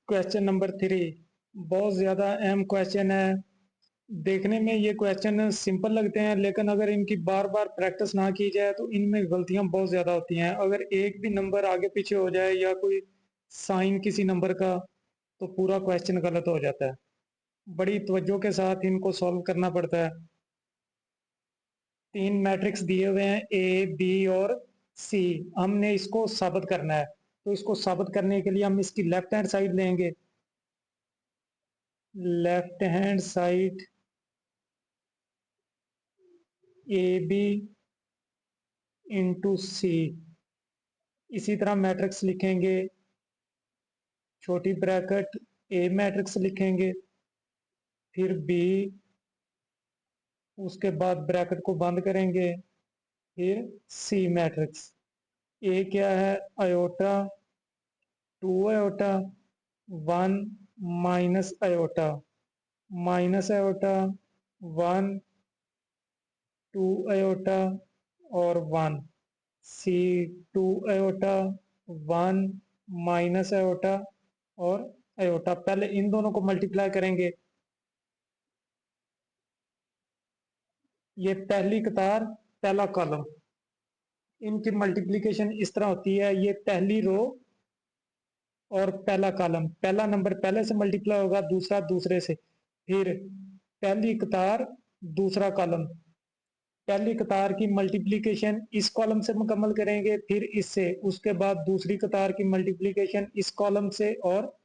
Question number 3 बहुत ज़्यादा अहम क्वेश्चन है। देखने में ये क्वेश्चन सिंपल लगते हैं, लेकिन अगर इनकी बार बार प्रैक्टिस ना की जाए तो इनमें गलतियां बहुत ज़्यादा होती हैं। अगर एक भी नंबर आगे पीछे हो जाए या कोई साइन किसी नंबर का, तो पूरा क्वेश्चन गलत हो जाता है। बड़ी तवज्जो के साथ इनको सॉल्व करना पड़ता है। 3 मैट्रिक्स दिए हुए हैं, ए बी और सी। हमने इसको साबित करना है, तो इसको साबित करने के लिए हम इसकी लेफ्ट हैंड साइड लेंगे। Left hand side A B into C. इसी तरह मैट्रिक्स लिखेंगे, छोटी ब्रैकेट ए मैट्रिक्स लिखेंगे, फिर बी, उसके बाद ब्रैकेट को बंद करेंगे, फिर सी मैट्रिक्स। ए क्या है, iota, 2 iota, 1 minus iota, minus iota, 1 2 iota और 1। सी 2 अयोटा, 1 माइनस अयोटा और अयोटा। पहले इन दोनों को मल्टीप्लाई करेंगे। ये पहली कतार, पहला कॉलम, इनकी मल्टीप्लिकेशन इस तरह होती है। ये पहली रो और पहला कॉलम, पहला नंबर पहले से मल्टीप्लाई होगा, दूसरा दूसरे से। फिर पहली कतार, दूसरा कॉलम, पहली कतार की मल्टीप्लिकेशन इस कॉलम से मुकम्मल करेंगे, फिर इससे, उसके बाद दूसरी कतार की मल्टीप्लिकेशन इस कॉलम से और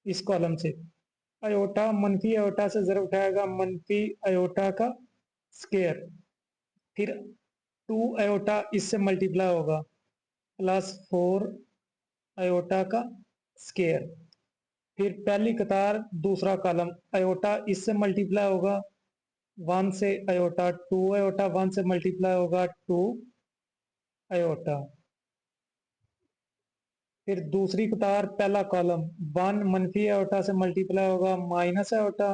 इस कॉलम से। अयोटा मनफी अयोटा से ज़र उठाएगा, मनफी अयोटा का स्केयर। फिर 2 अयोटा इससे मल्टीप्लाई होगा, प्लस 4 अयोटा का स्केयर। फिर पहली कतार, दूसरा कॉलम, अयोटा इससे मल्टीप्लाई होगा 1 से, अयोटा 2 अयोटा 1 से मल्टीप्लाई होगा 2 अयोटा। फिर दूसरी कतार, पहला कॉलम, 1 मनफी अयोटा से मल्टीप्लाई होगा माइनस अयोटा,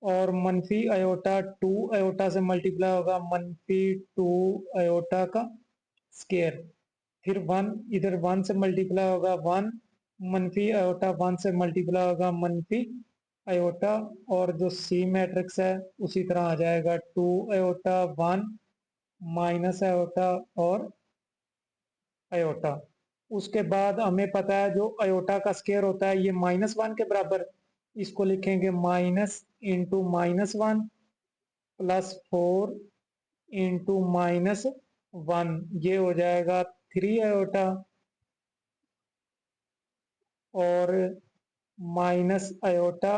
और मनफी अयोटा 2 अयोटा से मल्टीप्लाई होगा मनफी 2 अयोटा का स्केयर। फिर 1 इधर 1 से मल्टीप्लाई होगा 1, मनफी अयोटा 1 से मल्टीप्लाई होगा मनफी अयोटा। और जो सी मैट्रिक्स है उसी तरह आ जाएगा, 2 अयोटा 1 माइनस अयोटा और अयोटा। उसके बाद हमें पता है जो अयोटा का स्केयर होता है ये -1 के बराबर। इसको लिखेंगे माइनस इंटू -1 प्लस 4 इंटू -1। ये हो जाएगा 3 अयोटा, और माइनस अयोटा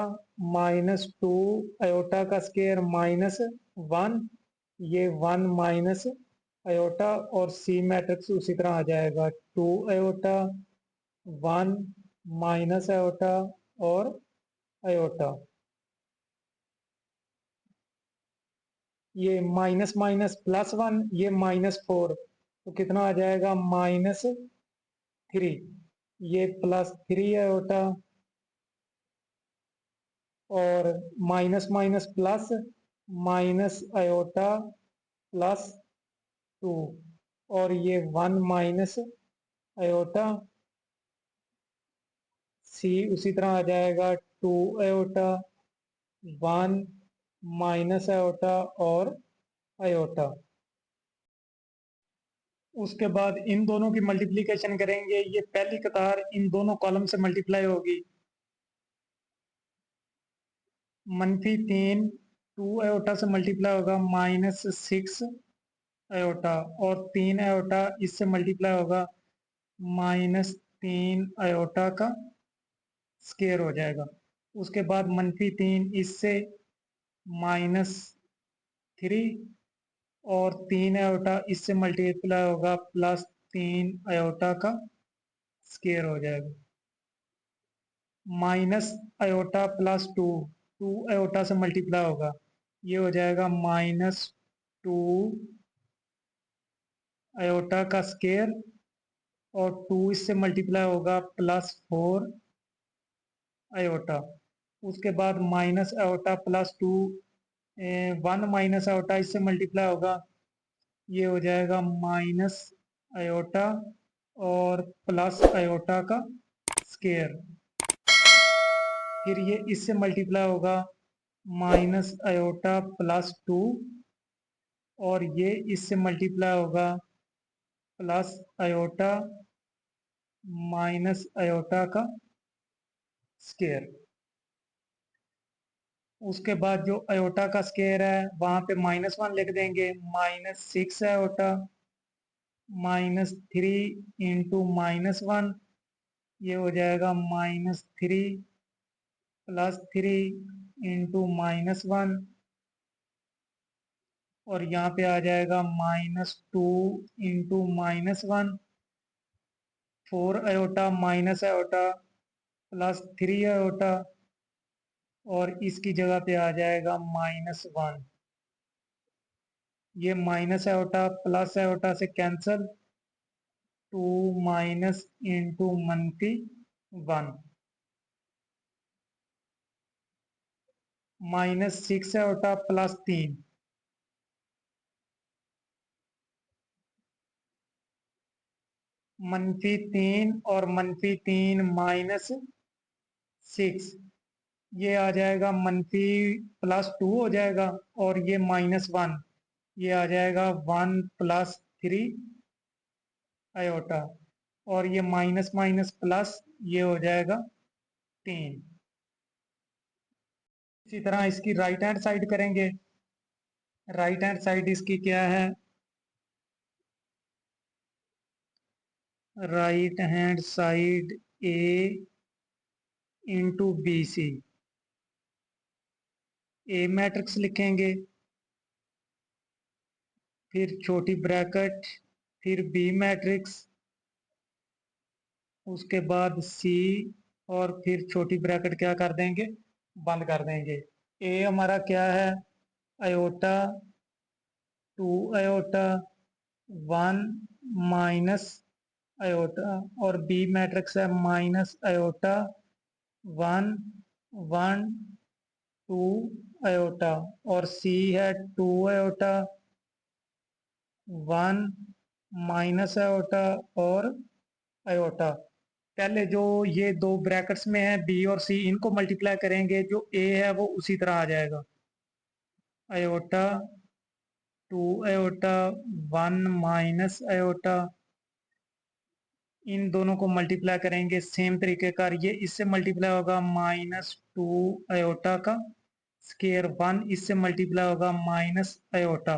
-2 अयोटा का स्केयर -1, ये 1 माइनस अयोटा। और सी मैट्रिक्स उसी तरह आ जाएगा, 2 अयोटा, 1 माइनस अयोटा और अयोटा। ये माइनस माइनस +1, ये -4, तो कितना आ जाएगा -3। ये +3 अयोटा, और minus minus plus, minus iota +2, और ये 1 माइनस अयोटा। सी उसी तरह आ जाएगा, 2 अयोटा, 1 माइनस अयोटा और अयोटा। उसके बाद इन दोनों की मल्टीप्लिकेशन करेंगे। ये पहली कतार इन दोनों कॉलम से मल्टीप्लाई होगी, -3 2 अयोटा से मल्टीप्लाई होगा -6 अयोटा, और 3 अयोटा इससे मल्टीप्लाई होगा -3 अयोटा का स्केयर हो जाएगा। उसके बाद -3 इससे -3, और 3 अयोटा इससे मल्टीप्लाई होगा +3 अयोटा का स्केयर हो जाएगा। माइनस अयोटा +2, 2 अयोटा से मल्टीप्लाई होगा, ये हो जाएगा -2 अयोटा का स्केयर, और 2 इससे मल्टीप्लाई होगा +4 अयोटा। उसके बाद माइनस अयोटा +2, 1 माइनस अयोटा इससे मल्टीप्लाई होगा, ये हो जाएगा माइनस अयोटा और प्लस अयोटा का स्केयर। फिर ये इससे मल्टीप्लाई होगा माइनस आयोटा प्लस 2, और ये इससे मल्टीप्लाई होगा प्लस आयोटा माइनस आयोटा का स्केयर। उसके बाद जो आयोटा का स्केयर है वहां पे -1 लिख देंगे, -6 आयोटा -3 इंटू -1, ये हो जाएगा -3 +3 इंटू -1, और यहाँ पे आ जाएगा -2 into -1, 4 iota minus iota +3 iota, और इसकी जगह पे आ जाएगा -1। ये माइनस आयोटा प्लस आयोटा से कैंसल, 2 माइनस इंटू -1, -6 आयोटा +3, -3 और -3 -6, ये आ जाएगा +2 हो जाएगा, और ये -1, ये आ जाएगा 1 +3 आयोटा, और ये माइनस माइनस प्लस, ये हो जाएगा 3। इसी तरह इसकी राइट हैंड साइड करेंगे। राइट हैंड साइड इसकी क्या है, राइट हैंड साइड ए इंटू बी सी, ए मैट्रिक्स लिखेंगे, फिर छोटी ब्रैकेट, फिर बी मैट्रिक्स, उसके बाद सी, और फिर छोटी ब्रैकेट क्या कर देंगे, बंद कर देंगे। ए हमारा क्या है, आयोटा 2 आयोटा 1 माइनस आयोटा, और बी मैट्रिक्स है -आयोटा 1 1 2 आयोटा, और सी है 2 आयोटा 1 माइनस आयोटा और आयोटा। पहले जो ये दो ब्रैकेट्स में है बी और सी, इनको मल्टीप्लाई करेंगे, जो ए है वो उसी तरह आ जाएगा, आयोटा 2 आयोटा 1 माइनस आयोटा, इन दोनों को मल्टीप्लाई करेंगे सेम तरीके का, ये इससे मल्टीप्लाई होगा -2 आयोटा का स्केयर, 1 इससे मल्टीप्लाई होगा माइनस आयोटा,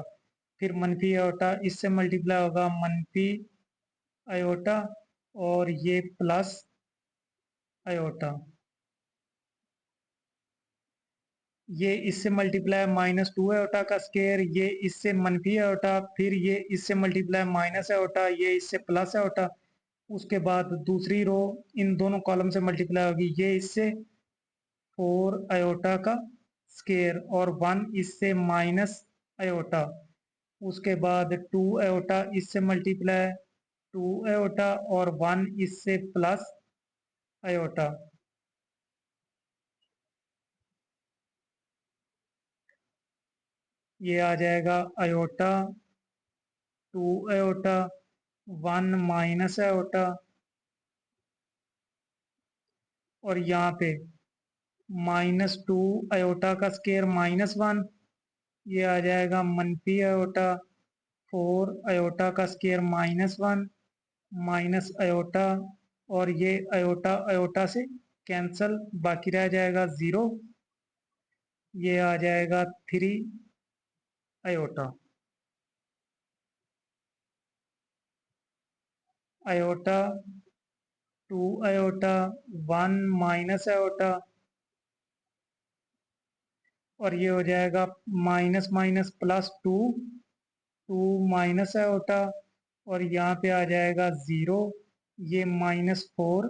फिर मनफी आयोटा इससे मल्टीप्लाई होगा मनफी आयोटा, और ये प्लस आयोटा, ये इससे मल्टीप्लाई -2 आयोटा का स्केयर, ये इससे मनफी आयोटा, फिर ये इससे मल्टीप्लाई माइनस आयोटा, ये इससे प्लस आयोटा। उसके बाद दूसरी रो इन दोनों कॉलम से मल्टीप्लाई होगी, ये इससे 4 आयोटा का स्केयर, और 1 इससे माइनस आयोटा। उसके बाद 2 आयोटा इससे मल्टीप्लाई 2 आयोटा, और 1 इससे प्लस आयोटा। ये आ जाएगा आयोटा 2 आयोटा 1 माइनस आयोटा, और यहाँ पे -2 आयोटा का स्केयर -1, ये आ जाएगा मनफी आयोटा 4 आयोटा का स्केयर -1 माइनस आयोटा, और ये आयोटा आयोटा से कैंसल, बाकी रह जाएगा 0, ये आ जाएगा 3 iota. Iota 2 iota 1 minus iota, और ये हो जाएगा माइनस माइनस +2 2 माइनस आयोटा, और यहाँ पे आ जाएगा 0, ये -4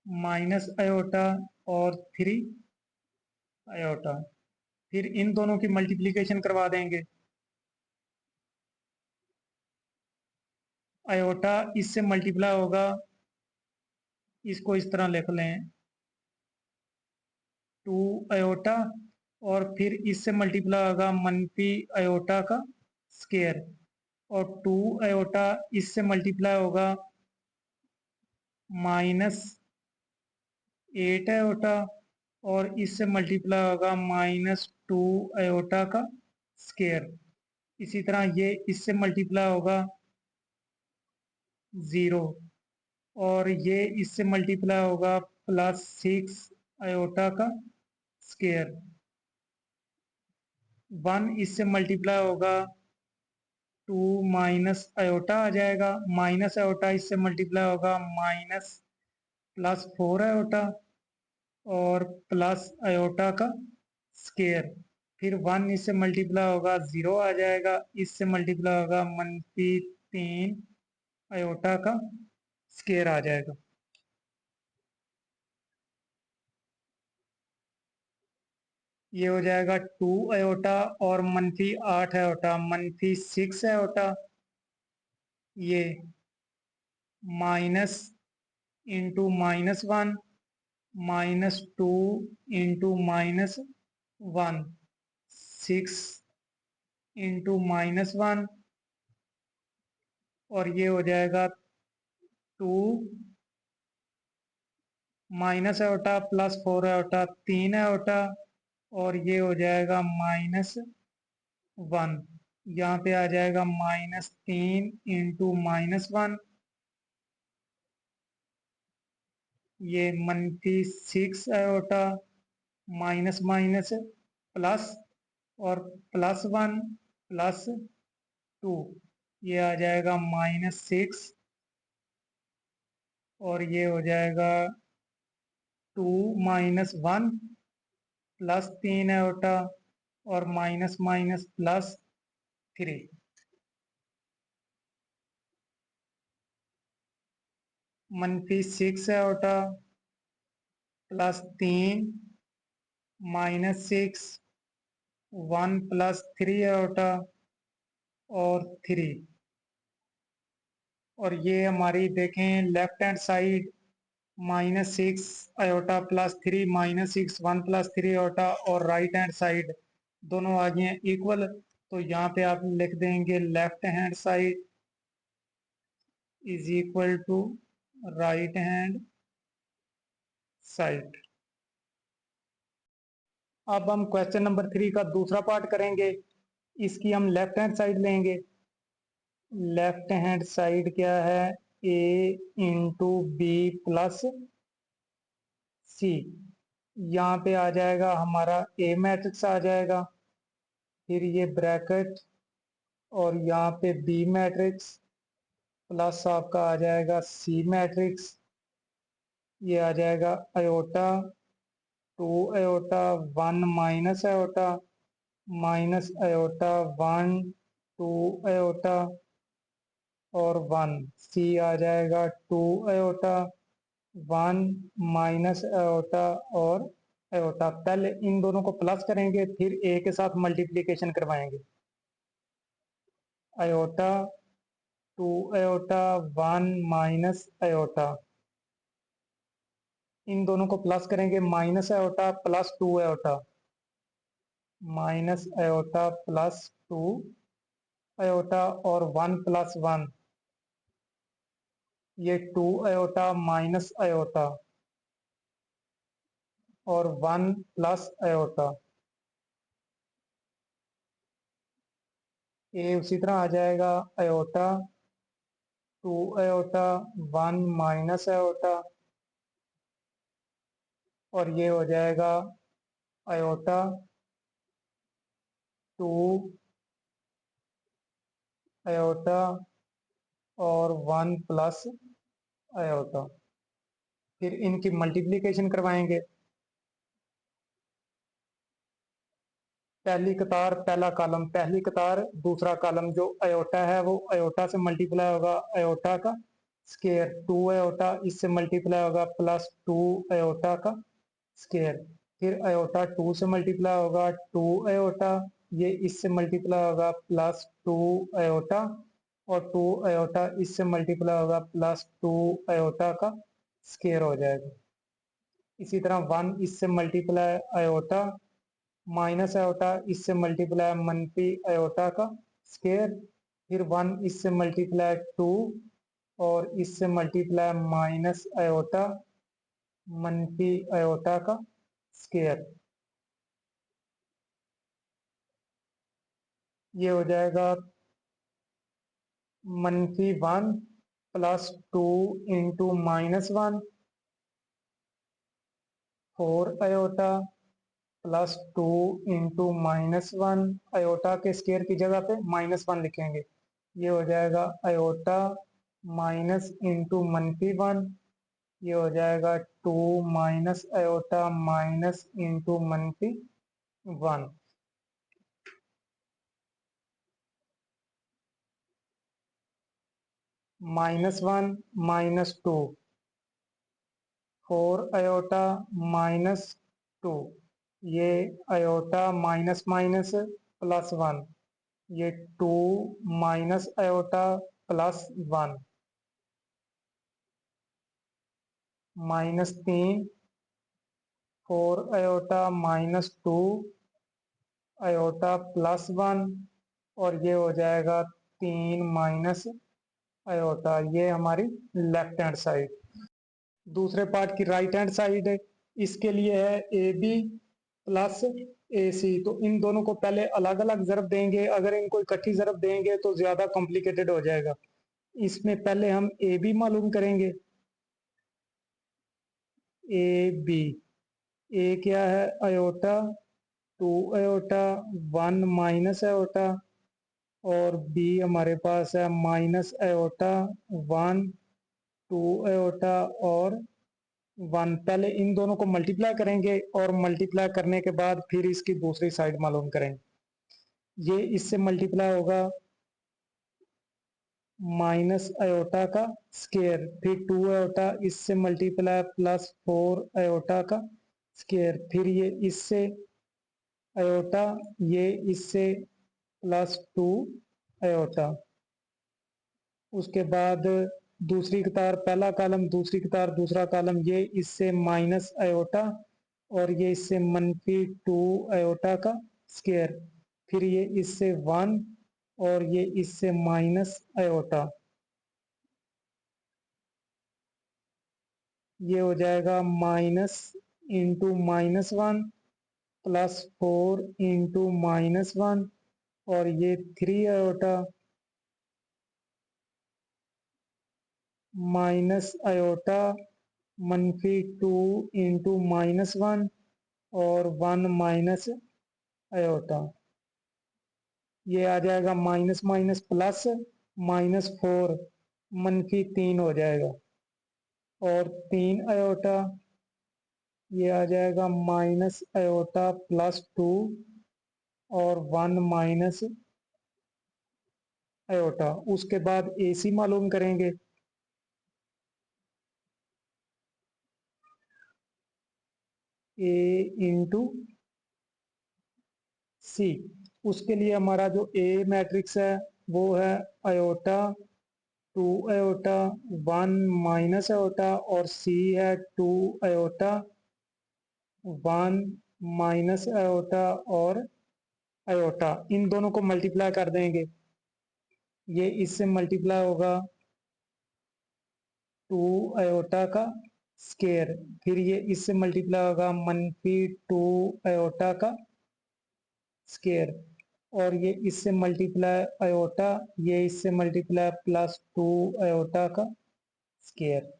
माइनस आयोटा और 3 आयोटा। फिर इन दोनों की मल्टीप्लिकेशन करवा देंगे, आयोटा इससे मल्टीप्लाई होगा, इसको इस तरह लिख लें 2 आयोटा, और फिर इससे मल्टीप्लाई होगा मनफी आयोटा का स्केयर, और 2 आयोटा इससे मल्टीप्लाई होगा -8 आयोटा, और इससे मल्टीप्लाई होगा -2 आयोटा का स्केयर। इसी तरह ये इससे मल्टीप्लाई होगा 0, और ये इससे मल्टीप्लाई होगा +6 आयोटा का स्केयर। 1 इससे मल्टीप्लाई होगा 2 माइनस आयोटा आ जाएगा, माइनस आयोटा इससे मल्टीप्लाई होगा +4 आयोटा, और प्लस आयोटा का स्केयर। फिर 1 इससे मल्टीप्लाई होगा 0 आ जाएगा, इससे मल्टीप्लाई होगा -3 आयोटा का स्केयर आ जाएगा। ये हो जाएगा 2 आयोटा और -8 आयोटा, -6 आयोटा। ये माइनस इंटू -1, -2 इंटू -1, 6 इंटू -1, और ये हो जाएगा 2 माइनस आयोटा +4 आयोटा, 3 आयोटा, और ये हो जाएगा -1। यहाँ पे आ जाएगा -3 इंटू -1, ये -6 आयोटा, माइनस माइनस प्लस, और +1 +2, ये आ जाएगा -6, और ये हो जाएगा 2 -1 +3 आयोटा, और माइनस माइनस +3। -6 आयोटा +3 -6, 1 +3 आयोटा, और 3। और ये हमारी देखें left hand side -6 iota +3 -6 1 +3 iota, और राइट हैंड साइड दोनों आ गए हैं इक्वल। तो यहाँ पे आप लिख देंगे left hand side is equal to right hand side. अब हम क्वेश्चन नंबर 3 का दूसरा पार्ट करेंगे। इसकी हम लेफ्ट हैंड साइड लेंगे। लेफ्ट हैंड साइड क्या है? ए इंटू बी प्लस सी। यहाँ पे आ जाएगा हमारा ए मैट्रिक्स आ जाएगा, फिर ये ब्रैकेट, और यहाँ पे बी मैट्रिक्स प्लस आपका आ जाएगा सी मैट्रिक्स। ये आ जाएगा iota 2 iota 1 minus iota, minus iota 1 2 iota, और 1। सी आ जाएगा 2 आयोटा 1 माइनस आयोटा और आयोटा। पहले इन दोनों को प्लस करेंगे, फिर ए के साथ मल्टीप्लिकेशन करवाएंगे। आयोटा 2 आयोटा 1 माइनस आयोटा, इन दोनों को प्लस करेंगे, minus iota +2 iota, minus iota +2 iota, और 1 + 1, ये 2 आयोटा माइनस आयोटा, और 1 प्लस आयोटा। ये उसी तरह आ जाएगा आयोटा 2 आयोटा 1 माइनस आयोटा, और ये हो जाएगा आयोटा 2 आयोटा और 1 प्लस आयोटा। फिर इनकी मल्टीप्लिकेशन करवाएंगे। पहली कतार पहला कॉलम, पहली कतार दूसरा कॉलम, जो आयोटा है वो आयोटा से मल्टीप्लाई होगा आयोटा का स्केयर, 2 आयोटा इससे मल्टीप्लाई होगा +2 आयोटा का स्केयर। फिर आयोटा 2 से मल्टीप्लाई होगा 2 आयोटा, ये इससे मल्टीप्लाई होगा +2 आयोटा, और 2 आयोटा इससे मल्टीप्लाई होगा +2 आयोटा का स्केयर हो जाएगा। इसी तरह 1 इससे मल्टीप्लाई आयोटा, माइनस आयोटा इससे मल्टीप्लाई मनफी आयोटा का स्केयर, फिर 1 इससे मल्टीप्लाई 2, और इससे मल्टीप्लाई माइनस आयोटा मनफी आयोटा का स्केयर। ये हो जाएगा -1 plus 2 into -1, 4 iota plus 2 into -1, iota के स्केयर की जगह पे -1 लिखेंगे। ये हो जाएगा आयोटा माइनस इंटू -1, ये हो जाएगा 2 minus iota minus into -1। -1 -2, 4 iota -2, ये आयोटा माइनस माइनस +1, ये 2 माइनस आयोटा +1, -3, 4 आयोटा -2 आयोटा +1, और ये हो जाएगा 3 माइनस आयोटा। ये हमारी लेफ्ट हैंड साइड। दूसरे पार्ट की राइट हैंड साइड, इसके लिए है ए बी प्लस ए सी। तो इन दोनों को पहले अलग अलग ज़रब देंगे, अगर इनको इकट्ठी ज़रब देंगे तो ज़्यादा कॉम्प्लिकेटेड हो जाएगा। इसमें पहले हम ए बी मालूम करेंगे। ए बी, ए क्या है आयोटा, 2 आयोटा 1 माइनस आयोटा, और बी हमारे पास है माइनस आयोटा 1 2 आयोटा और 1। पहले इन दोनों को मल्टीप्लाई करेंगे और मल्टीप्लाई करने के बाद फिर इसकी दूसरी साइड मालूम करेंगे। ये इससे मल्टीप्लाई होगा माइनस आयोटा का स्केयर, फिर 2 आयोटा इससे मल्टीप्लाई प्लस 4 आयोटा का स्केयर, फिर ये इससे आयोटा, ये इससे +2 आयोटा। उसके बाद दूसरी कतार पहला कॉलम, दूसरी कतार दूसरा कॉलम, ये इससे माइनस आयोटा और ये इससे -2 आयोटा का स्केयर, फिर ये इससे 1 और ये इससे माइनस आयोटा। ये हो जाएगा माइनस इंटू -1 +4 इंटू -1, और ये 3 आयोटा माइनस आयोटा -2 इंटू -1 और 1 माइनस आयोटा। ये आ जाएगा माइनस माइनस प्लस, -4 -3 हो जाएगा, और 3 आयोटा, ये आ जाएगा माइनस आयोटा +2 और 1 माइनस आयोटा। उसके बाद ए सी मालूम करेंगे। ए इंटू सी, उसके लिए हमारा जो ए मैट्रिक्स है वो है आयोटा 2 आयोटा 1 माइनस आयोटा, और सी है 2 आयोटा 1 माइनस आयोटा और आयोटा। इन दोनों को मल्टीप्लाई कर देंगे, ये इससे मल्टीप्लाई होगा 2 आयोटा का स्केयर, फिर ये इससे मल्टीप्लाई होगा -2 आयोटा का स्केयर, और ये इससे मल्टीप्लाई आयोटा, ये इससे मल्टीप्लाई +2 आयोटा का स्केयर।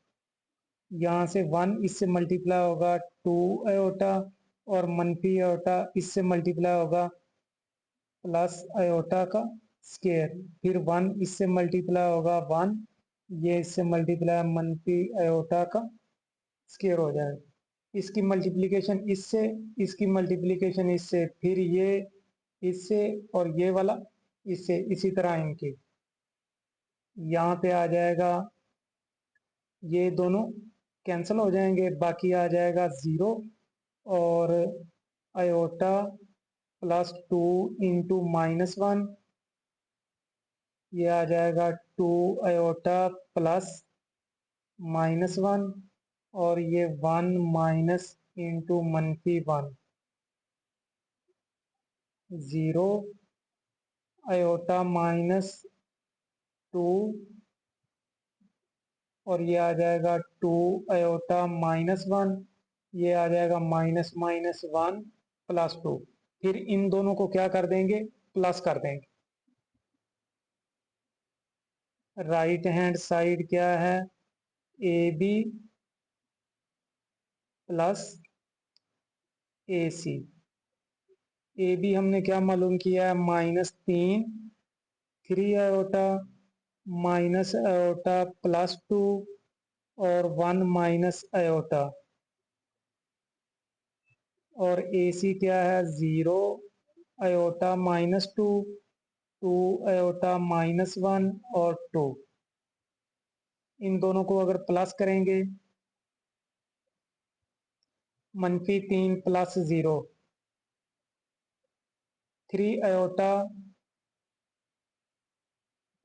यहाँ से 1 इससे मल्टीप्लाई होगा 2 आयोटा, और -, आयोटा इससे मल्टीप्लाई होगा प्लस आयोटा का स्केयर, फिर 1 इससे मल्टीप्लाई होगा 1, ये इससे मल्टीप्लाई -, आयोटा का स्केयर हो जाएगा। इसकी मल्टीप्लिकेशन इससे, इसकी मल्टीप्लिकेशन इससे, फिर ये इससे, और ये वाला इससे, इसी तरह इनकी। यहाँ पे आ जाएगा, ये दोनों कैंसिल हो जाएंगे, बाकी आ जाएगा 0 और आयोटा +2 इंटू -1, ये आ जाएगा 2 आयोटा प्लस -1, और ये 1 माइनस इंटू -1, 0 आयोटा -2, और ये आ जाएगा 2 आयोटा -1, ये आ जाएगा माइनस माइनस 1 प्लस 2। फिर इन दोनों को क्या कर देंगे, प्लस कर देंगे। राइट हैंड साइड क्या है, A B plus A C. A B हमने क्या मालूम किया है, -3 3 आयोटा माइनस आयोटा प्लस 2 और 1 माइनस आयोटा। और ए सी क्या है, 0 आयोटा -2 2 आयोटा -1 और 2। इन दोनों को अगर प्लस करेंगे, -3 प्लस 0 3 आयोटा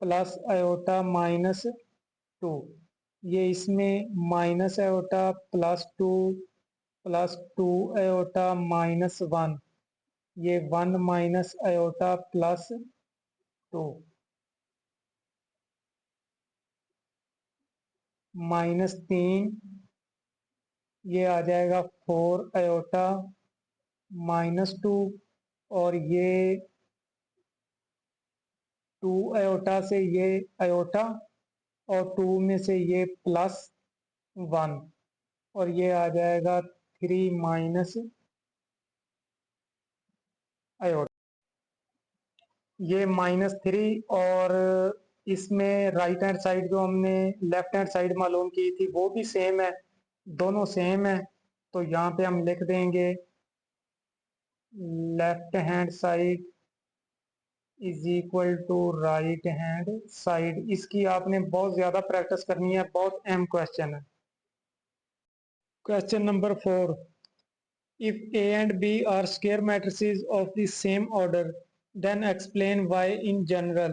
प्लस आयोटा -2। ये इसमें माइनस आयोटा प्लस 2 आयोटा -1। ये 1 माइनस आयोटा प्लस 2 -3। ये आ जाएगा 4 आयोटा -2 और ये 2 आयोटा से ये आयोटा और 2 में से ये +1 और ये आ जाएगा 3 माइनस आयोटा। ये -3 और इसमें राइट हैंड साइड जो हमने लेफ्ट हैंड साइड मालूम की थी वो भी सेम है, दोनों सेम है। तो यहाँ पे हम लिख देंगे left hand side is equal to right hand side. इसकी आपने बहुत ज्यादा प्रैक्टिस करनी है, बहुत अहम क्वेश्चन है। Question number 4, if A and B are square matrices of the same order then explain why in general।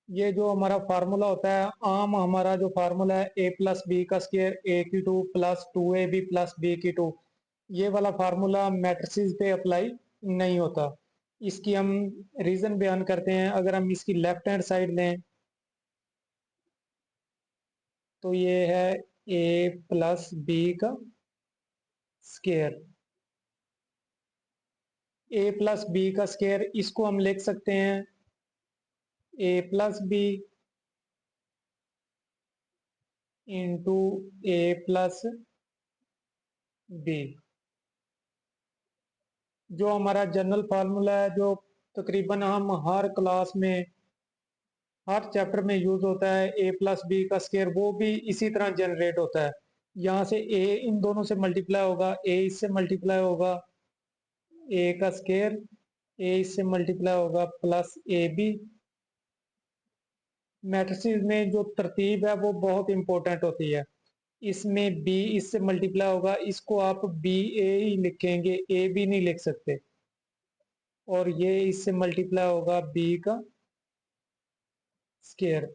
ये जो हमारा फार्मूला होता है, आम हमारा जो फार्मूला है a प्लस बी का स्क्वायर a की 2 प्लस 2ab प्लस b की 2, ये वाला फार्मूला मैट्रिसेस पे अप्लाई नहीं होता। इसकी हम रीजन बयान करते हैं। अगर हम इसकी लेफ्ट हैंड साइड लें तो ये है a प्लस बी का स्क्वायर। a प्लस बी का स्क्वायर, इसको हम लिख सकते हैं a plus B into A plus B. जो हमारा जनरल फार्मूला है, जो तकरीबन हम हर क्लास में हर चैप्टर में यूज होता है, ए प्लस बी का स्क्वायर, वो भी इसी तरह जनरेट होता है। यहाँ से ए इन दोनों से मल्टीप्लाई होगा, ए इससे मल्टीप्लाई होगा ए का स्क्वायर, ए इससे मल्टीप्लाई होगा प्लस ए बी। मैट्रिसेस में जो तरतीब है वो बहुत इंपॉर्टेंट होती है। इसमें बी इससे मल्टीप्लाई होगा, इसको आप बी ए ही लिखेंगे, ए बी नहीं लिख सकते। और ये इससे मल्टीप्लाई होगा बी का स्क्वायर।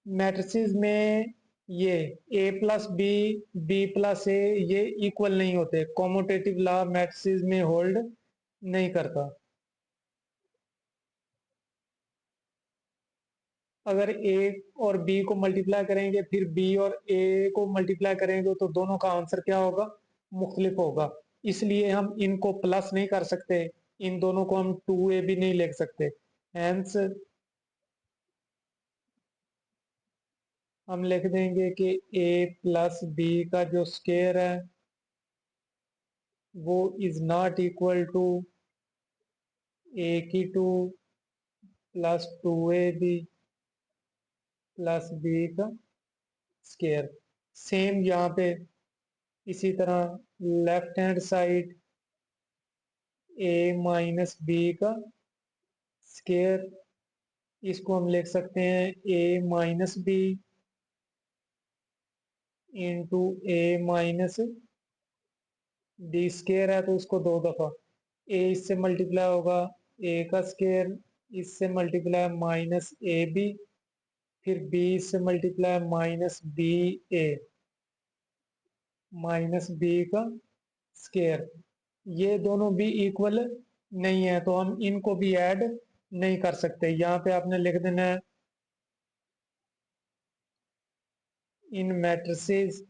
मैट्रिसेस में ये ए प्लस बी बी प्लस ए ये इक्वल नहीं होते, कॉम्यूटेटिव लॉ मैट्रिसेस में होल्ड नहीं करता। अगर ए और बी को मल्टीप्लाई करेंगे फिर बी और ए को मल्टीप्लाई करेंगे तो दोनों का आंसर क्या होगा, मुख्तलिफ होगा। इसलिए हम इनको प्लस नहीं कर सकते, इन दोनों को हम 2a भी नहीं लिख सकते। हेंस हम लिख देंगे कि a प्लस बी का जो स्क्वायर है वो is not equal to a की 2 प्लस 2ab प्लस b का स्क्वायर। सेम यहाँ पे इसी तरह left hand side a minus B का स्क्वायर, इसको हम लिख सकते हैं a minus B into A minus D square है तो इसको दो दफा a इससे मल्टीप्लाई होगा a का स्क्वायर, इससे मल्टीप्लाई -ab, फिर b इससे मल्टीप्लाई -ba -b का स्क्वायर। ये दोनों भी इक्वल नहीं है तो हम इनको भी ऐड नहीं कर सकते। यहाँ पे आपने लिख देना है इन matrices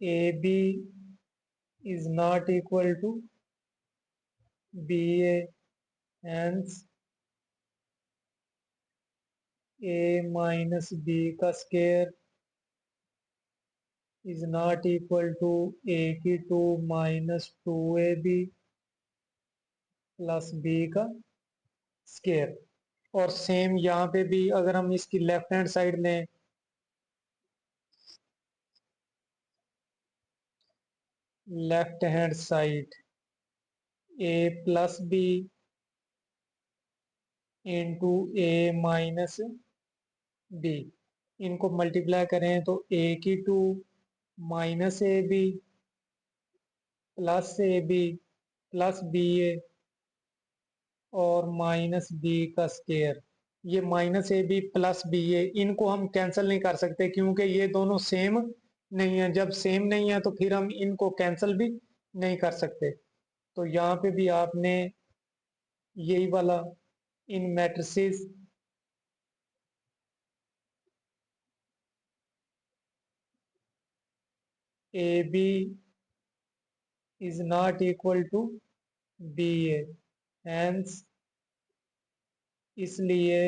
A B is not equal to BA, hence A minus B का square is not equal to A की 2 minus 2AB प्लस B का स्केयर। और सेम यहाँ पे भी अगर हम इसकी लेफ्ट हैंड साइड लें, left hand side A plus B into A minus B, इनको मल्टीप्लाई करें तो ए की 2 minus A B plus A B plus B A और माइनस बी का स्केयर। ये minus A B plus B A, इनको हम कैंसिल नहीं कर सकते क्योंकि ये दोनों सेम नहीं है। जब सेम नहीं है तो फिर हम इनको कैंसिल भी नहीं कर सकते। तो यहाँ पे भी आपने यही वाला इन matrices A B is not equal to B A, hence इसलिए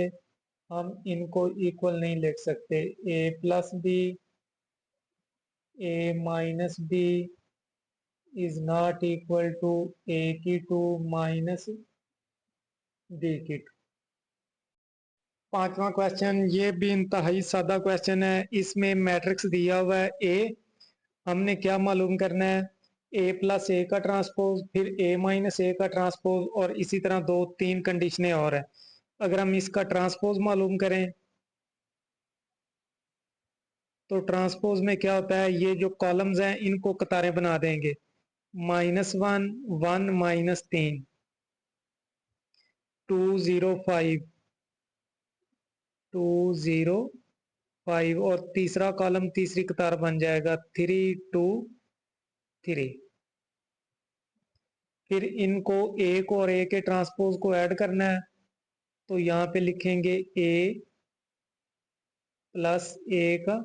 हम इनको इक्वल नहीं लिख सकते। A plus B, A minus B is not equal to A की 2 माइनस बी की 2। पांचवा क्वेश्चन, ये भी इंतहाई सादा क्वेश्चन है। इसमें मैट्रिक्स दिया हुआ है ए, हमने क्या मालूम करना है, ए प्लस ए का ट्रांसपोज, फिर ए माइनस ए का ट्रांसपोज, और इसी तरह दो तीन कंडीशनें और है। अगर हम इसका ट्रांसपोज मालूम करें तो ट्रांसपोज में क्या होता है, ये जो कॉलम्स हैं इनको कतारें बना देंगे, -1 1 -3 2 0 5 2 0 5, और तीसरा कॉलम तीसरी कतार बन जाएगा 3 2 3। फिर इनको ए को और ए के ट्रांसपोज को ऐड करना है, तो यहाँ पे लिखेंगे ए प्लस ए का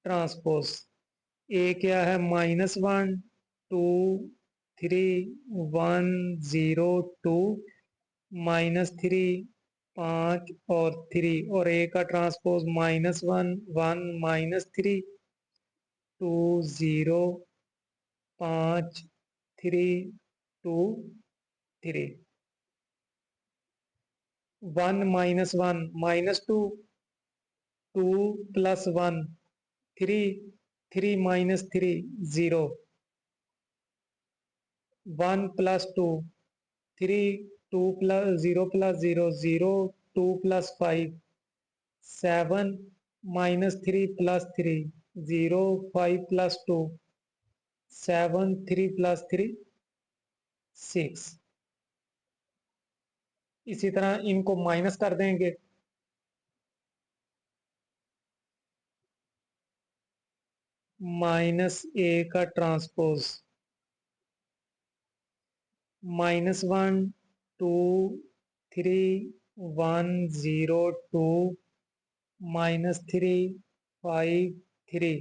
ट्रांसपोज। ए क्या है, -1 2 3 1 0 2 -3 5 और 3, और ए का ट्रांसपोज -1 1 -3 2 0 5 3 2 3। 1 -1 -2, 2 + 1 3, 3 - 3 0, 1 + 2 3, 2 + 0 + 0 0, 2 + 5 7 -3 + 3 0, 5 + 2 7, 3 + 3 6। इसी तरह इनको माइनस कर देंगे, -a का transpose -1 2 3 1 0 2 -3 5 3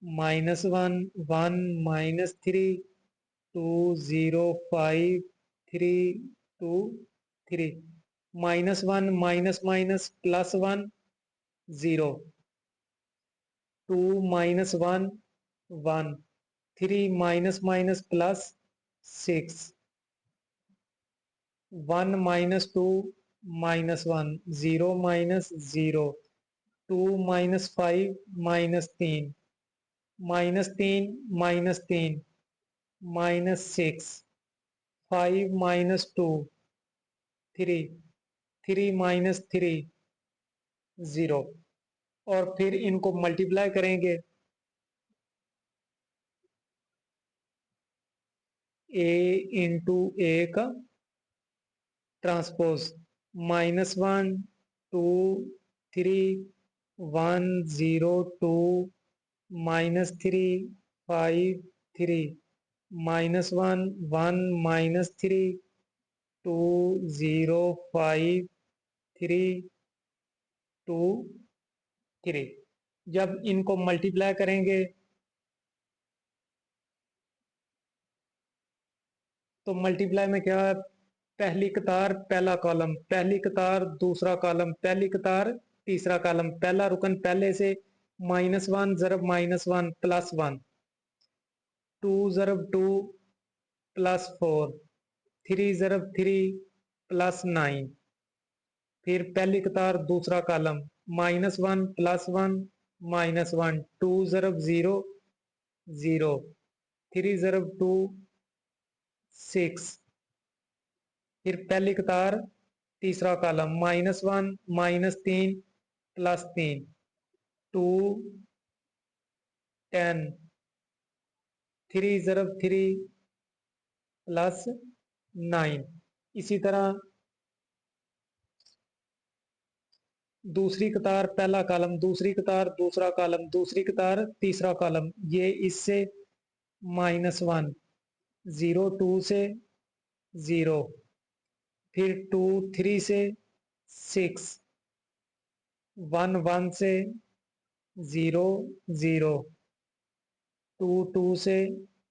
-1 1 -3 2 0 5 3 2 3, -1 minus minus +1 0, 2 -1 1, 3 minus minus +6, 1 -2 -1 0 -0, 2 -5 -3, -3 -3 -6, 5 -2 3, 3 -3 0। और फिर इनको मल्टीप्लाई करेंगे, ए इंटू ए का ट्रांसपोज -1 2 3 1 0 2 -3 5 3 -1 1 -3 2 0 5 3 2 3। जब इनको मल्टीप्लाई करेंगे तो मल्टीप्लाई में क्या है, पहली कतार पहला कॉलम, पहली कतार दूसरा कॉलम, पहली कतार तीसरा कॉलम, पहला रुकन पहले से -1 ज़रब -1 +1, 2 ज़रब 2 +4, 3 ज़रब 3 +9। फिर पहली कतार दूसरा कॉलम -1 +1 -1, 2 ज़रब 0 0, 3 ज़रब 2 6। फिर पहली कतार तीसरा कॉलम -1 -3 +3, 2 10, 3 ज़रब 3 +9। इसी तरह दूसरी कतार पहला कॉलम, दूसरी कतार दूसरा कॉलम, दूसरी कतार तीसरा कॉलम, ये इससे -1, 0 2 से 0, फिर 2 3 से 6, 1 1 से 0 0, 2 2 से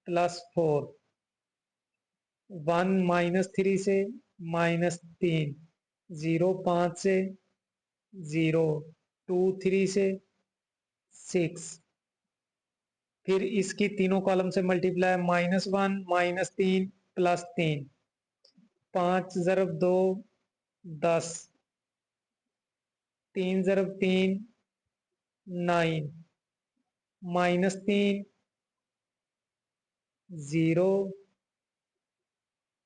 +4, 1 -3 से -3, 0 5 से 0, 2 3 से 6। फिर इसकी तीनों कॉलम से मल्टीप्लाई, -1 -3 +3, 5 ज़रब 2 10, 3 ज़रब 3 9, -3 0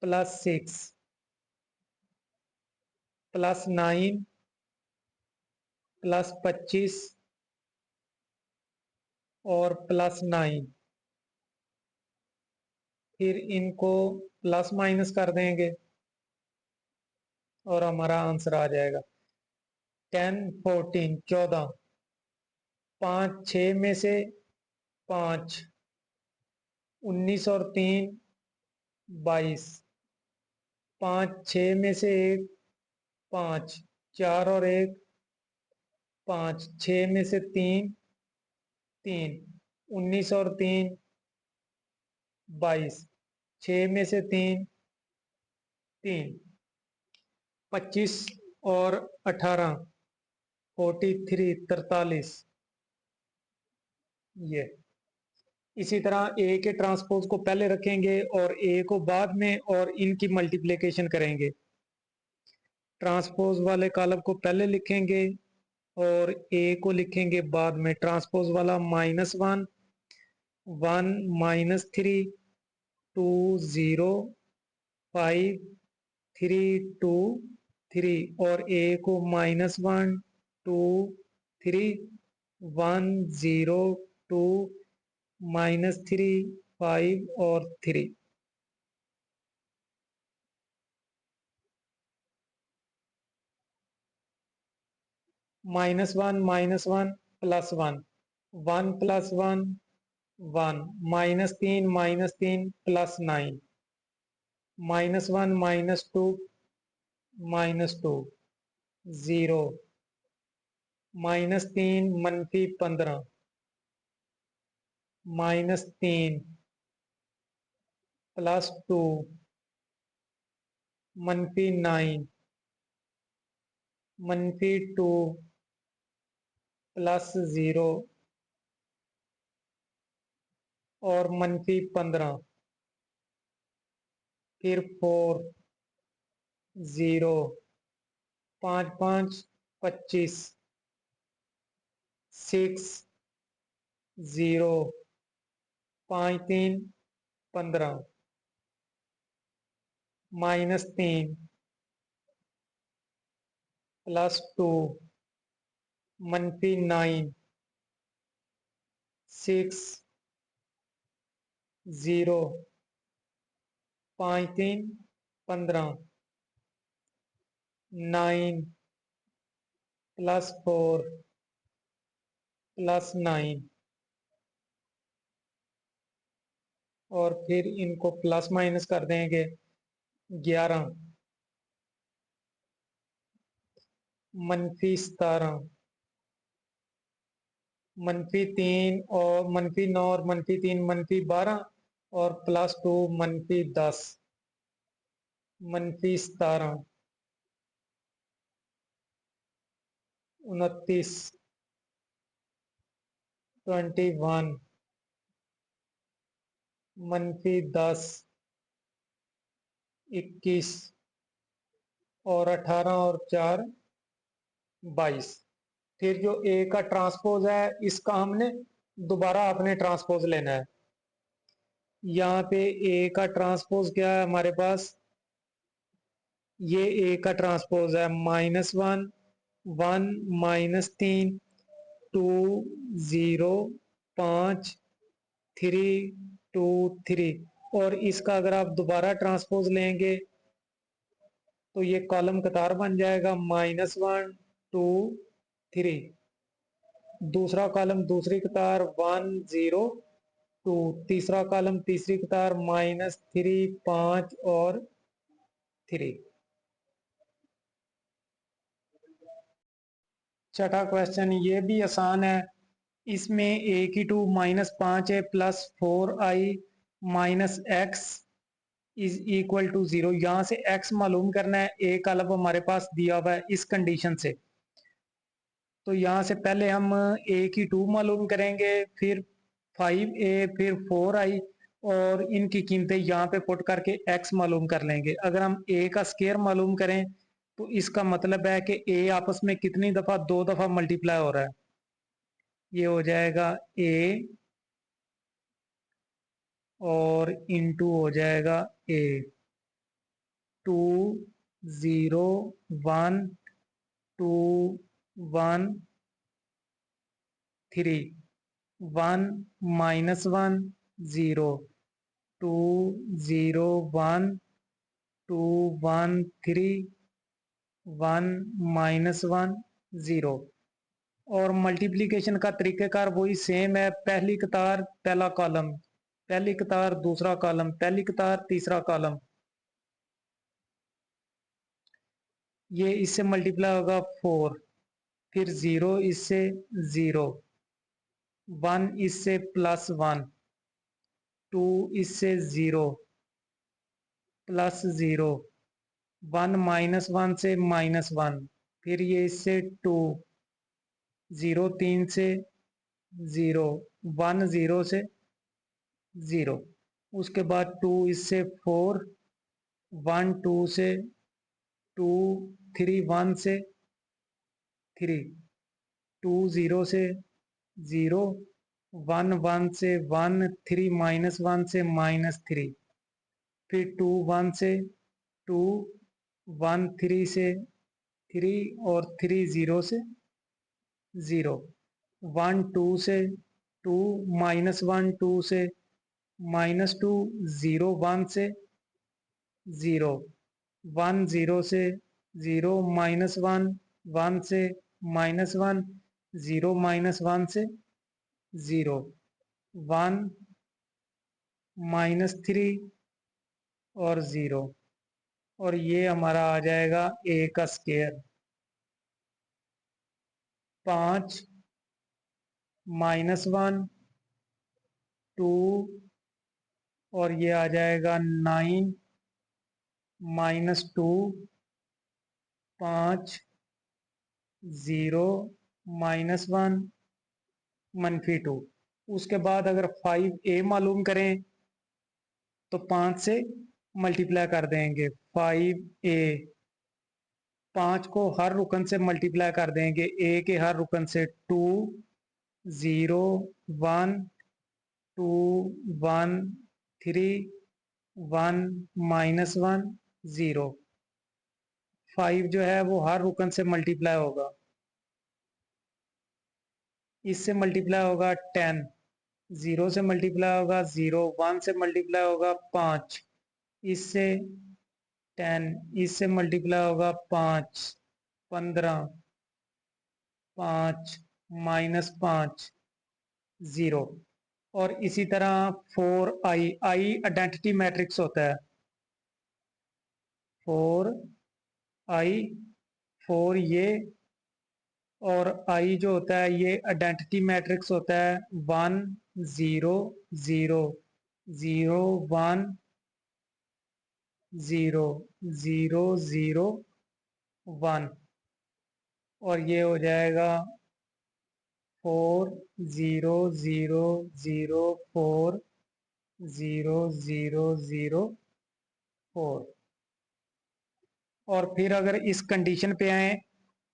+6 +9 +25 और +9। फिर इनको प्लस माइनस कर देंगे और हमारा आंसर आ जाएगा 10 14 14, 5 6 में से 5, 19 और 3 22, 5 6 में से 1 5, 4 और 1 5, 6 में से 3 3, 19 और 3 22, 6 में से 3 3, 25 और 18 43 43। ये इसी तरह ए के ट्रांसपोज को पहले रखेंगे और ए को बाद में और इनकी मल्टीप्लिकेशन करेंगे। ट्रांसपोज वाले कॉलम को पहले लिखेंगे और ए को लिखेंगे बाद में। ट्रांसपोज वाला -1 1 -3 2 0 5 3 2 3 और ए को -1 2 3 1 0 2 -3 5 और 3। -1 -1 +1 1 + 1 1, -3 -3 +9, -1 -2 -2 0, -3 -15, -3 +2 -9, -2 +0 और -15। फिर 4 0, 5 5 25, 6 0, 5 3 15, -3 +2 -9, 6 0, 5 3 15, 9 +4 +9 और फिर इनको प्लस माइनस कर देंगे 11, -17, -3 और -9 और -3 -12 और +2 -10। -17, 29, 21, -10, 21 और 18 और 4 22। फिर जो ए का ट्रांसपोज है इसका हमने दोबारा अपने ट्रांसपोज लेना है। यहाँ पे ए का ट्रांसपोज क्या है हमारे पास, ये ए का ट्रांसपोज है -1, 1, -3, 2, 0, 5, 3, 2, 3। और इसका अगर आप दोबारा ट्रांसपोज लेंगे तो ये कॉलम कतार बन जाएगा -1, 2, 3। दूसरा कॉलम दूसरी कतार 1, 0, 2। तीसरा कॉलम तीसरी कतार -3, 5 और 3। छठा क्वेश्चन ये भी आसान है। इसमें ए की टू -5 है +4i -x is equal to 0। यहाँ से x मालूम करना है, ए कॉलम हमारे पास दिया हुआ है इस कंडीशन से। तो यहाँ से पहले हम ए की टू मालूम करेंगे, फिर 5a, फिर 4i और इनकी कीमतें यहाँ पे पुट करके x मालूम कर लेंगे। अगर हम a का स्केयर मालूम करें तो इसका मतलब है कि a आपस में कितनी दफा, 2 दफा मल्टीप्लाई हो रहा है। ये हो जाएगा a और इनटू हो जाएगा a। 2, 0, 1, 2, 1, 3, 1, -1, 0, 2, 0, 1, 2, 1, 3, 1, -1, 0। और मल्टीप्लिकेशन का तरीकेकार वही सेम है, पहली कतार पहला कॉलम, पहली कतार दूसरा कॉलम, पहली कतार तीसरा कॉलम। ये इससे मल्टीप्लाई होगा 4, फिर 0 इससे 0, 1 इससे +1, 2 इससे 0 +0, 1 -1 से -1, फिर ये इससे 2, 0 3 से 0, 1 0 से 0। उसके बाद 2 इससे 4, 1 2 से 2, 3 1 से 3, 2 0 से 0, 1 1 से 1, 3 -1 से -3, फिर 2 1 से 2, 1 3 से 3 और 3 0 से 0, 1 2 से 2, -1 2 से -2, 0 1 से 0, 1 0 से 0, -1 1 से -1, 0 -1 से 0, 1 -3 और 0। और ये हमारा आ जाएगा ए का स्केयर 5 -1 2 और ये आ जाएगा 9 -2 5 0 -1 -2। उसके बाद अगर 5a मालूम करें तो 5 से मल्टीप्लाई कर देंगे। 5a, 5 को हर रुकन से मल्टीप्लाई कर देंगे, a के हर रुकन से 2 0 1 2 1 3 1 -1 0। 5 जो है वो हर रुकन से मल्टीप्लाई होगा, इससे मल्टीप्लाई होगा 10, 0 से मल्टीप्लाई होगा 0, 1 से मल्टीप्लाई होगा 5, इससे 10, इससे मल्टीप्लाई होगा 5, 15, 5 -5 0। और इसी तरह 4i, आई आइडेंटिटी मैट्रिक्स होता है। 4i, 4 ये और i जो होता है ये आइडेंटिटी मैट्रिक्स होता है। 1 0 0 0 1 0 0 0 1 और ये हो जाएगा 4 0 0 0 4 0 0 0 4। और फिर अगर इस कंडीशन पे आए,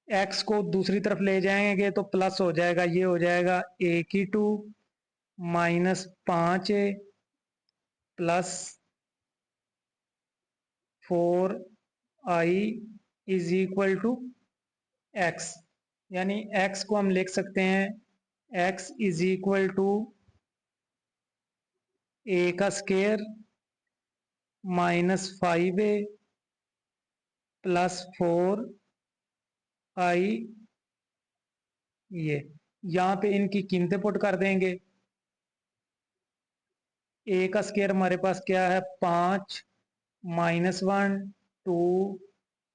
एक्स को दूसरी तरफ ले जाएंगे तो प्लस हो जाएगा, ये हो जाएगा ए की 2 minus 5a plus 4i is equal to X. यानी एक्स को हम लिख सकते हैं X is equal to A का square minus 5a plus 4i। ये यहाँ पे इनकी कीमतें पुट कर देंगे। ए का स्केयर हमारे पास क्या है, 5 माइनस 1 2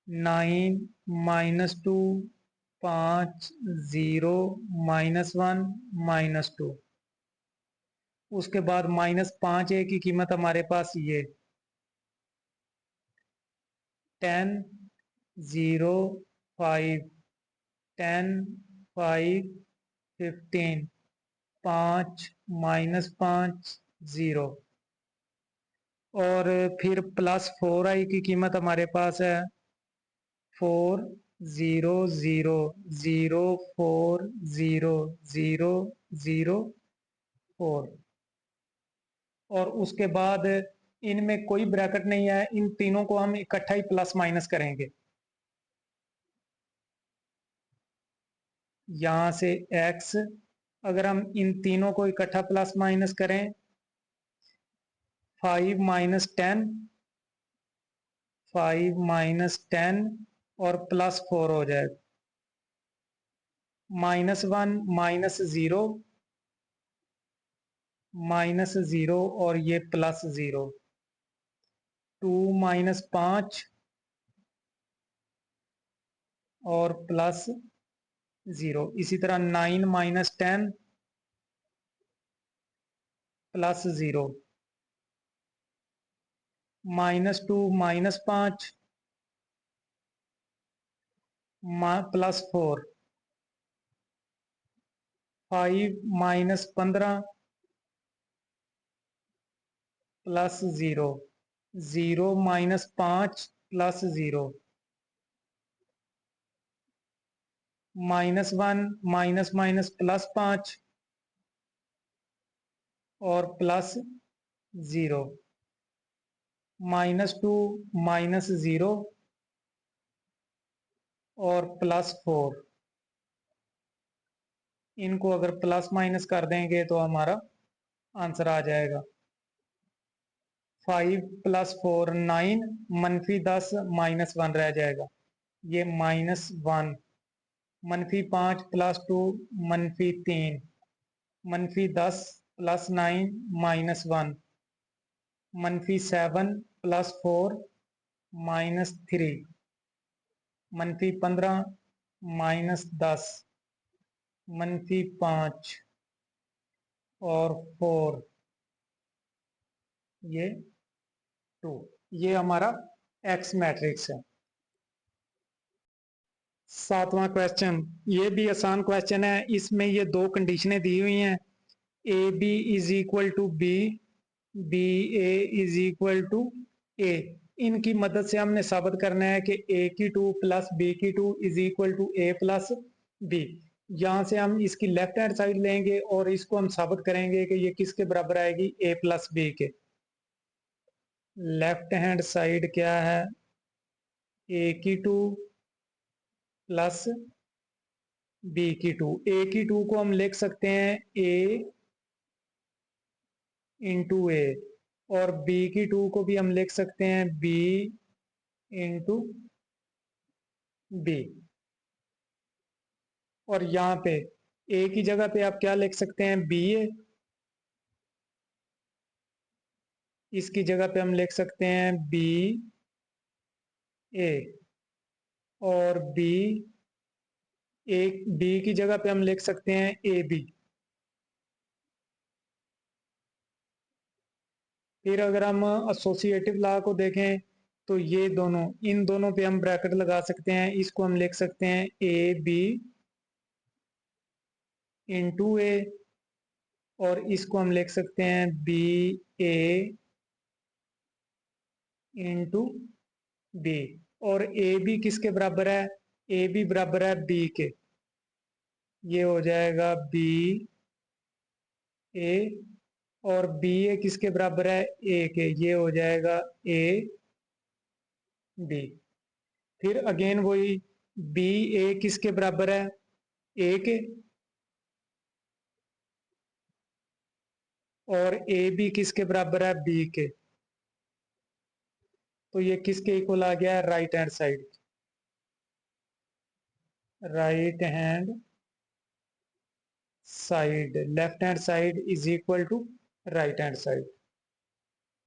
9 माइनस 2 5 0 -1 -2। उसके बाद -5a की कीमत हमारे पास ये 10 0 5 10 5 15 5 -5 0। और फिर प्लस 4i की कीमत हमारे पास है 4 0 0 0 4 0 0 0 4। और उसके बाद इनमें कोई ब्रैकेट नहीं है, इन तीनों को हम इकट्ठा ही प्लस माइनस करेंगे। यहां से x, अगर हम इन तीनों को इकट्ठा प्लस माइनस करें, 5 -10 5 -10 और प्लस 4 हो जाएगा, -1 -0 -0 और ये +0, 2 -5 और +0। इसी तरह 9 -10 +0, -2 -5 +4, 5 -15 +0, 0 -5 +0, -1 -5 और +0, -2 -0 और +4। इनको अगर प्लस माइनस कर देंगे तो हमारा आंसर आ जाएगा। 5 + 4 9 -10 -1 रह जाएगा, ये -1। -5 + 2 -3 -10 + 9 -1 -7 + 4 -3 -15 -10 -5 और 4 ये 2। ये हमारा एक्स मैट्रिक्स है। 7वां क्वेश्चन, ये भी आसान क्वेश्चन है। इसमें ये दो कंडीशनें दी हुई हैं, A B is equal to B, B A is equal to A. इनकी मदद से हमने साबित करना है कि ए की 2 प्लस बी की 2 is equal to A plus B. यहाँ से हम इसकी लेफ्ट हैंड साइड लेंगे और इसको हम साबित करेंगे कि ये किसके बराबर आएगी, ए प्लस बी के। लेफ्ट हैंड साइड क्या है, ए की 2 प्लस बी की 2। ए की 2 को हम लिख सकते हैं ए इंटू ए, और बी की 2 को भी हम लिख सकते हैं बी इंटू बी। और यहाँ पे ए की जगह पे आप क्या लिख सकते हैं, बी ए। इसकी जगह पे हम लिख सकते हैं बी ए, और बी ए, बी की जगह पे हम लिख सकते हैं ए बी। फिर अगर हम एसोसिएटिव लॉ को देखें, तो ये दोनों, इन दोनों पे हम ब्रैकेट लगा सकते हैं। इसको हम लिख सकते हैं ए बी इंटू ए, और इसको हम लिख सकते हैं बी ए इंटू बी। और ए बी किसके बराबर है? ए बी बराबर है बी के। ये हो जाएगा बी ए, और बी ए किसके बराबर है? ए के। ये हो जाएगा ए बी। फिर अगेन वही, बी ए किसके बराबर है? ए के, और ए बी किसके बराबर है? बी के। तो ये किसके इक्वल आ गया? Right hand side. Right hand side, left hand side is equal to right hand side.